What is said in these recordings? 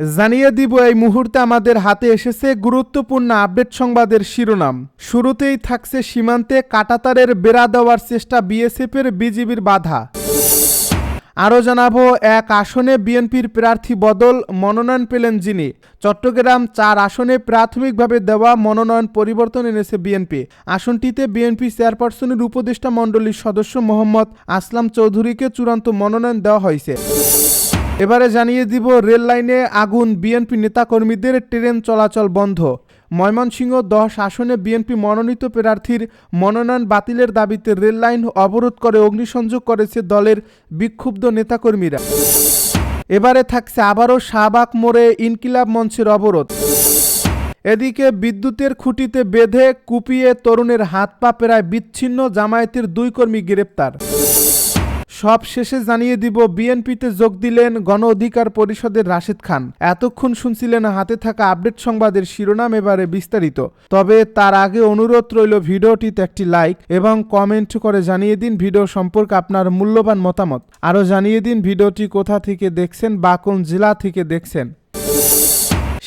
জানিয়ে দিব এই মুহূর্তে আমাদের হাতে এসেছে গুরুত্বপূর্ণ আপডেট সংবাদের শিরোনাম। শুরুতেই থাকছে সীমান্তে কাঁটাতারের বেড়া দেওয়ার চেষ্টা বিএসএফের, বিজিবির বাধা। আরও জানাবো, এক আসনে বিএনপির প্রার্থী বদল, মনোনয়ন পেলেন যিনি। চট্টগ্রাম 4 আসনে প্রাথমিকভাবে দেওয়া মনোনয়ন পরিবর্তন এনেছে বিএনপি। আসনটিতে বিএনপি চেয়ারপারসনের উপদেষ্টা মণ্ডলীর সদস্য মোহাম্মদ আসলাম চৌধুরীকে চূড়ান্ত মনোনয়ন দেওয়া হয়েছে। এবারে জানিয়ে দিব, রেল লাইনে আগুন, বিএনপি নেতাকর্মীদের ট্রেন চলাচল বন্ধ। ময়মনসিংহ 10 আসনে বিএনপি মনোনীত প্রার্থীর মনোনয়ন বাতিলের দাবিতে রেল লাইন অবরোধ করে অগ্নিসংযোগ করেছে দলের বিক্ষুব্ধ নেতাকর্মীরা। এবারে থাকছে আবারও শাহবাগ মোড়ে ইনকিলাব মঞ্চের অবরোধ। এদিকে বিদ্যুতের খুঁটিতে বেঁধে কুপিয়ে তরুণের হাত পা প্রায় বিচ্ছিন্ন, জামায়াতের 2 কর্মী গ্রেপ্তার। সব শেষে জানিয়ে দিব, বিএনপিতে যোগ দিলেন গণ অধিকার পরিষদের রাশেদ খান। এতক্ষণ শুনছিলেন হাতে থাকা আপডেট সংবাদের শিরোনাম, এবারে বিস্তারিত। তবে তার আগে অনুরোধ রইল ভিডিওটিতে একটি লাইক এবং কমেন্ট করে জানিয়ে দিন ভিডিও সম্পর্কে আপনার মূল্যবান মতামত। আরও জানিয়ে দিন ভিডিওটি কোথা থেকে দেখছেন বা কোন জেলা থেকে দেখছেন।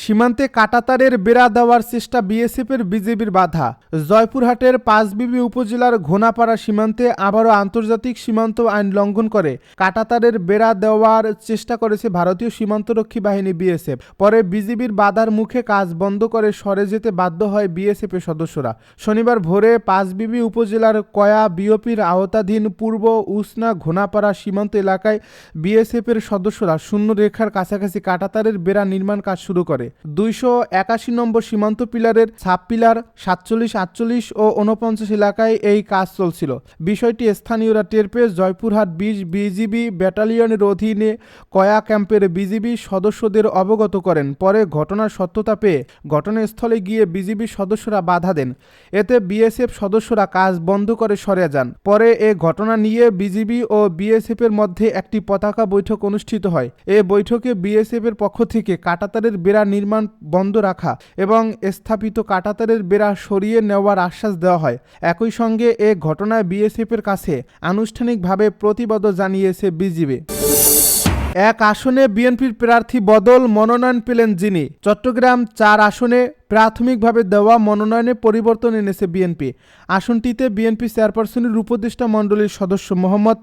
সীমান্তে কাঁটাতারের বেড়া দেওয়ার চেষ্টা বিএসএফের, বিজিবির বাধা। জয়পুরহাটের পাঁচবিবি উপজেলার ঘোনাপাড়া সীমান্তে আবারও আন্তর্জাতিক সীমান্ত আইন লঙ্ঘন করে কাঁটাতারের বেড়া দেওয়ার চেষ্টা করেছে ভারতীয় সীমান্তরক্ষী বাহিনী বিএসএফ। পরে বিজিবির বাধার মুখে কাজ বন্ধ করে সরে যেতে বাধ্য হয় বিএসএফের সদস্যরা। শনিবার ভোরে পাঁচবিবি উপজেলার কয়া বিওপির আওতাধীন পূর্ব উসনা ঘোনাপাড়া সীমান্ত এলাকায় বিএসএফের সদস্যরা শূন্য রেখার কাছাকাছি কাঁটাতারের বেড়া নির্মাণ কাজ শুরু করে। 281 নম্বর সীমান্ত পিলারের সাব পিলার 47, 48 ও 49 এলাকায় এই কাজ চলছিল। বিষয়টি স্থানীয়রা টের পেয়ে জয়পুরহাট 20 বিজিবি ব্যাটালিয়নের অধীনে কয়া ক্যাম্পের বিজিবি সদস্যদের অবগত করেন। পরে ঘটনার সত্যতা পেয়ে ঘটনাস্থলে গিয়ে বিজিবি সদস্যরা বাধা দেন। এতে বিএসএফ সদস্যরা কাজ বন্ধ করে সরে যান। পরে এ ঘটনা নিয়ে বিজিবি ও বিএসএফ এর মধ্যে একটি পতাকা বৈঠক অনুষ্ঠিত হয়। এ বৈঠকে বিএসএফ এর পক্ষ থেকে কাঁটাতারের বেড়া নির্মাণ বন্ধ রাখা এবং স্থাপিত কাঁটাতারের বেড়া সরিয়ে নেওয়ার আশ্বাস দেওয়া হয়। একই সঙ্গে এ ঘটনায় বিএসএফ এর কাছে আনুষ্ঠানিকভাবে প্রতিবাদও জানিয়েছে বিজিবি। এক আসনে বিএনপির প্রার্থী বদল, মনোনয়ন পেলেন যিনি। চট্টগ্রাম 4 আসনে প্রাথমিকভাবে দেওয়া মনোনয়নে পরিবর্তন এনেছে বিএনপি। আসনটিতে বিএনপি চেয়ারপারসনের উপদেষ্টা মণ্ডলীর সদস্য মোহাম্মদ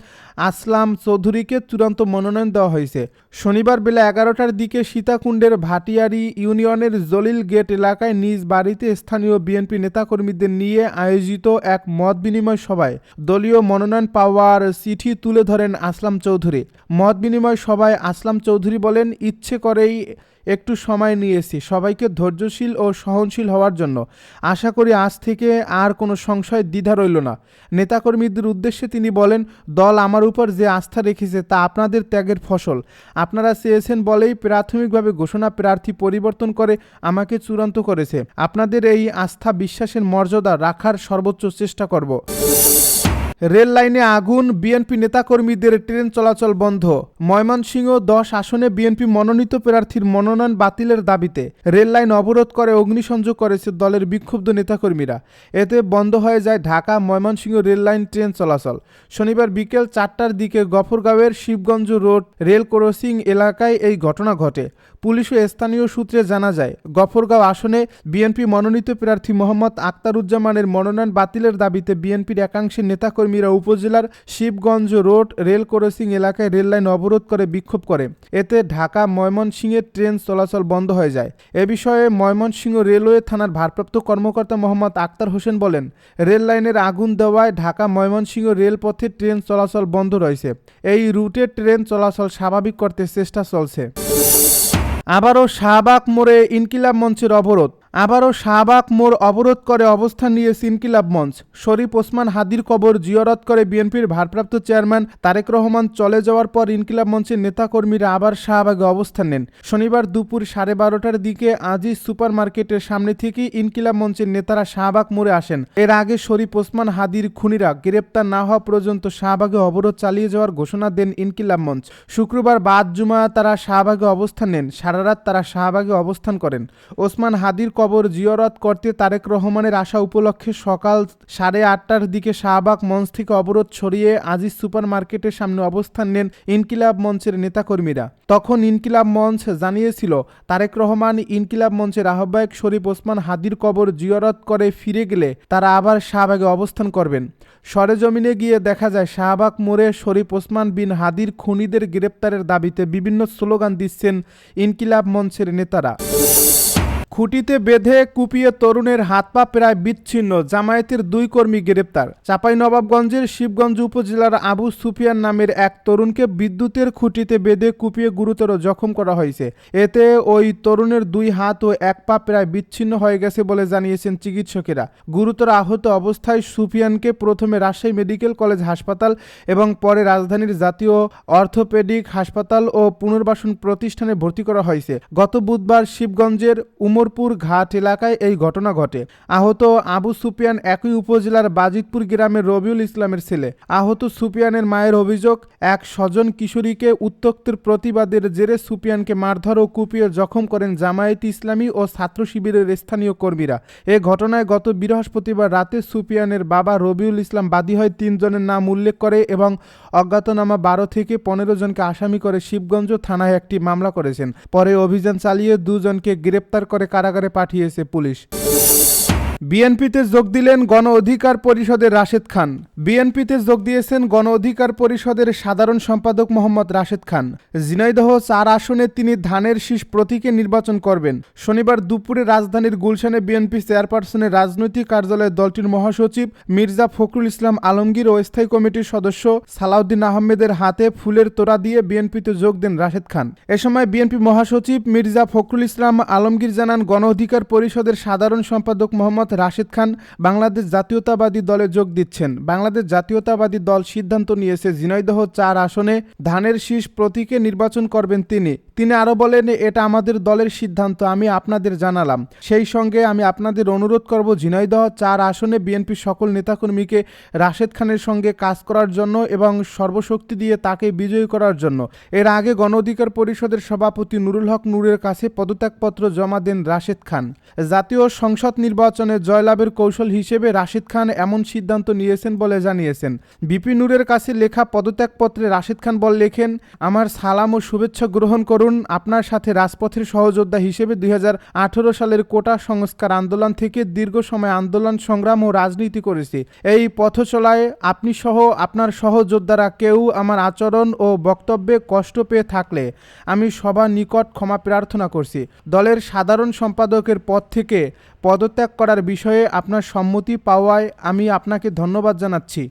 আসলাম চৌধুরীকে চূড়ান্ত মনোনয়ন দেওয়া হয়েছে। শনিবার বেলা 11টার দিকে সীতাকুণ্ডের ভাটিয়ারি ইউনিয়নের জলিল গেট এলাকায় নিজ বাড়িতে স্থানীয় বিএনপি নেতাকর্মীদের নিয়ে আয়োজিত এক মত বিনিময় সভায় দলীয় মনোনয়ন পাওয়ার চিঠি তুলে ধরেন আসলাম চৌধুরী। মত বিনিময় সভায় আসলাম চৌধুরী বলেন, ইচ্ছে করেই একটু সময় নিয়েছি সবাইকে ধৈর্যশীল ও সহনশীল হওয়ার জন্য। আশা করি আজ থেকে আর কোনো সংশয় দ্বিধা রইল না। নেতাকর্মীদের উদ্দেশ্যে তিনি বলেন, দল আমার উপর যে আস্থা রেখেছে তা আপনাদের ত্যাগের ফসল। আপনারা চেয়েছেন বলেই প্রাথমিকভাবে ঘোষণা প্রার্থী পরিবর্তন করে আমাকে চূড়ান্ত করেছে। আপনাদের এই আস্থা বিশ্বাসের মর্যাদা রাখার সর্বোচ্চ চেষ্টা করব। রেল লাইনে আগুন, বিএনপি নেতাকর্মীদের ট্রেন চলাচল বন্ধ। ময়মনসিংহ 10 আসনে বিএনপি মনোনীত প্রার্থীর মনোনয়ন বাতিলের দাবিতে রেল লাইন অবরোধ করে অগ্নিসংযোগ করেছে দলের বিক্ষুব্ধ নেতাকর্মীরা। এতে বন্ধ হয়ে যায় Dhaka Mymensingh rail line train চলাচল। শনিবার বিকেল 4টার দিকে গফরগাঁওয়ের শিবগঞ্জ রোড রেল ক্রসিং এলাকায় এই ঘটনা ঘটে। পুলিশ ও স্থানীয় সূত্রে জানা যায়, গফরগাঁও আসনে বিএনপি মনোনীত প্রার্থী মোহাম্মদ আখতারুজ্জামানের মনোনয়ন বাতিলের দাবিতে বিএনপির একাংশের নেতাকর্মীরা উপজেলার শিবগঞ্জ রোড রেল ক্রসিং এলাকায় রেল লাইন অবরোধ করে বিক্ষোভ করে। এতে ঢাকা ময়মনসিংহের ট্রেন চলাচল বন্ধ হয়ে যায়। এ বিষয়ে ময়মনসিংহ রেলওয়ে থানার ভারপ্রাপ্ত কর্মকর্তা মোহাম্মদ আক্তার হোসেন বলেন, রেল লাইনের আগুন দেওয়ায় ঢাকা ময়মনসিংহ রেলপথে ট্রেন চলাচল বন্ধ রয়েছে। এই রুটে ট্রেন চলাচল স্বাভাবিক করতে চেষ্টা চলছে। আবারও শাহবাগ মোড়ে ইনকিলাব মঞ্চের অবরোধ। আবারও শাহবাগ মোড় অবরোধ করে অবস্থান নিয়েছে ইনকিলাব মঞ্চ। শরীফ ওসমান হাদির কবর জিয়ারত করে বিএনপির ভারপ্রাপ্ত চেয়ারম্যান তারেক রহমান চলে যাওয়ার পর ইনকিলাব মঞ্চের নেতাকর্মীরা আবার শাহবাগে অবস্থান নেন। শনিবার দুপুর 12:30টার দিকে আজিজ সুপার মার্কেটের সামনে থেকে ইনকিলাব মঞ্চের নেতারা শাহবাগ মোড়ে আসেন। এর আগে শরীফ ওসমান হাদির খুনিরা গ্রেপ্তার না হওয়া পর্যন্ত শাহবাগে অবরোধ চালিয়ে যাওয়ার ঘোষণা দেন ইনকিলাব মঞ্চ। শুক্রবার বাদ জুমা তারা শাহবাগে অবস্থান নেন। সারা রাত তারা শাহবাগে অবস্থান করেন। ওসমান হাদির কবর জিয়ারত করতে তারেক রহমানের আসা উপলক্ষে সকাল 8:30টার দিকে শাহবাগ মঞ্চ থেকে অবরোধ সরিয়ে আজিজ সুপার মার্কেটের সামনে অবস্থান নেন ইনকিলাব মঞ্চের নেতাকর্মীরা। তখন ইনকিলাব মঞ্চ জানিয়েছিল তারেক রহমান ইনকিলাব মঞ্চের আহ্বায়ক শরীফ ওসমান হাদির কবর জিয়ারত করে ফিরে গেলে তারা আবার শাহবাগে অবস্থান করবেন। সরেজমিনে গিয়ে দেখা যায় শাহবাগ মোড়ে শরীফ ওসমান বিন হাদির খুনিদের গ্রেপ্তারের দাবিতে বিভিন্ন স্লোগান দিচ্ছেন ইনকিলাব মঞ্চের নেতারা। খুঁটিতে বেঁধে কুপিয়ে তরুণের হাত পা প্রায় বিচ্ছিন্ন, জামায়াতের 2 কর্মী গ্রেপ্তার। চাঁপাইনবাবগঞ্জের শিবগঞ্জ উপজেলার আবু সুফিয়ান নামের এক তরুণকে বিদ্যুতের খুঁটিতে বেঁধে কুপিয়ে গুরুতর জখম করা হয়েছে। এতে ওই তরুণের 2 হাত ও 1 পা প্রায় বিচ্ছিন্ন হয়ে গেছে বলে জানিয়েছেন চিকিৎসকেরা। গুরুতর আহত অবস্থায় সুফিয়ানকে প্রথমে রাজশাহী মেডিকেল কলেজ হাসপাতাল এবং পরে রাজধানীর জাতীয় অর্থোপেডিক হাসপাতাল ও পুনর্বাসন প্রতিষ্ঠানে ভর্তি করা হয়েছে। গত বুধবার শিবগঞ্জের উমরপুর ঘাট এলাকায় এই ঘটনা ঘটে। আহত আবু সুফিয়ান একই উপজেলার বাজিতপুর গ্রামের রবিউল ইসলামের ছেলে। আহত সুফিয়ানের মায়ের অভিযোগ, এক স্বজন কিশোরীকে উত্ত্যক্তের প্রতিবাদের জেরে সুফিয়ানকে মারধর ও কুপিয়ে জখম করেন জামায়াতে ইসলামী ও ছাত্র শিবিরের স্থানীয় কর্মীরা। এ ঘটনায় গত বৃহস্পতিবার রাতে সুফিয়ানের বাবা রবিউল ইসলাম বাদী হয়ে 3 জনের নাম উল্লেখ করে এবং অজ্ঞাতনামা 12 থেকে 15 জনকে আসামি করে শিবগঞ্জ থানায় একটি মামলা করেছেন। পরে অভিযান চালিয়ে 2 জনকে গ্রেপ্তার করে কারাগারে পাঠিয়েছে পুলিশ। বিএনপিতে যোগ দিলেন গণ অধিকার পরিষদের রাশেদ খান। বিএনপিতে যোগ দিয়েছেন গণ অধিকার পরিষদের সাধারণ সম্পাদক মোহাম্মদ রাশেদ খান। ঝিনাইদহ 4 আসনে তিনি ধানের শীষ প্রতীকে নির্বাচন করবেন। শনিবার দুপুরে রাজধানীর গুলশানে বিএনপি চেয়ারপারসনের রাজনৈতিক কার্যালয়ে দলটির মহাসচিব মির্জা ফখরুল ইসলাম আলমগীর ও স্থায়ী কমিটির সদস্য সালাউদ্দিন আহমেদের হাতে ফুলের তোড়া দিয়ে বিএনপিতে যোগ দেন রাশেদ খান। এ সময় বিএনপি মহাসচিব মির্জা ফখরুল ইসলাম আলমগীর জানান, গণ অধিকার পরিষদের সাধারণ সম্পাদক মোহাম্মদ রাশেদ খান বাংলাদেশ জাতীয়তাবাদী দলে যোগ দিচ্ছেন। বাংলাদেশ জাতীয়তাবাদী দল সিদ্ধান্ত নিয়েছে ঝিনাইদহ 4 আসনে ধানের শীষ প্রতীকে নির্বাচন করবেন তিনি আরো বলেন, এটা আমাদের দলের সিদ্ধান্ত, আমি আপনাদের জানালাম। সেই সঙ্গে আমি আপনাদের অনুরোধ করব ঝিনাইদহ 4 আসনে বিএনপির সকল নেতাকর্মীকে রাশেদ খানের সঙ্গে কাজ করার জন্য এবং সর্বশক্তি দিয়ে তাকে বিজয়ী করার জন্য। এর আগে গণ অধিকার পরিষদের সভাপতি নুরুল হক নূরের কাছে পদত্যাগপত্র জমা দেন রাশেদ খান। জাতীয় সংসদ নির্বাচনে জয়লাভের কৌশল হিসেবে রাশেদ খান এমন সিদ্ধান্ত নিয়েছেন বলে জানিয়েছেন। বিপি নূরের কাছে লেখা পদত্যাগপত্রে রাশেদ খান লেখেন, আমার সালাম ও শুভেচ্ছা গ্রহণ করুন। আপনার সাথে রাজপথের সহযোদ্ধা হিসেবে 2018 সালের কোটা সংস্কার আন্দোলন থেকে দীর্ঘ সময় আন্দোলন সংগ্রাম ও রাজনীতি করেছি। এই পথ চলায় আপনি সহ আপনার সহযোদ্ধারা কেউ আমার আচরণ ও বক্তব্যে কষ্ট পেয়ে থাকলে আমি সবার নিকট ক্ষমা প্রার্থনা করছি। দলের সাধারণ সম্পাদকের পদ থেকে পদত্যাগ করার বিষয়ে আপনার সম্মতি পাওয়ায় আমি আপনাকে ধন্যবাদ জানাচ্ছি।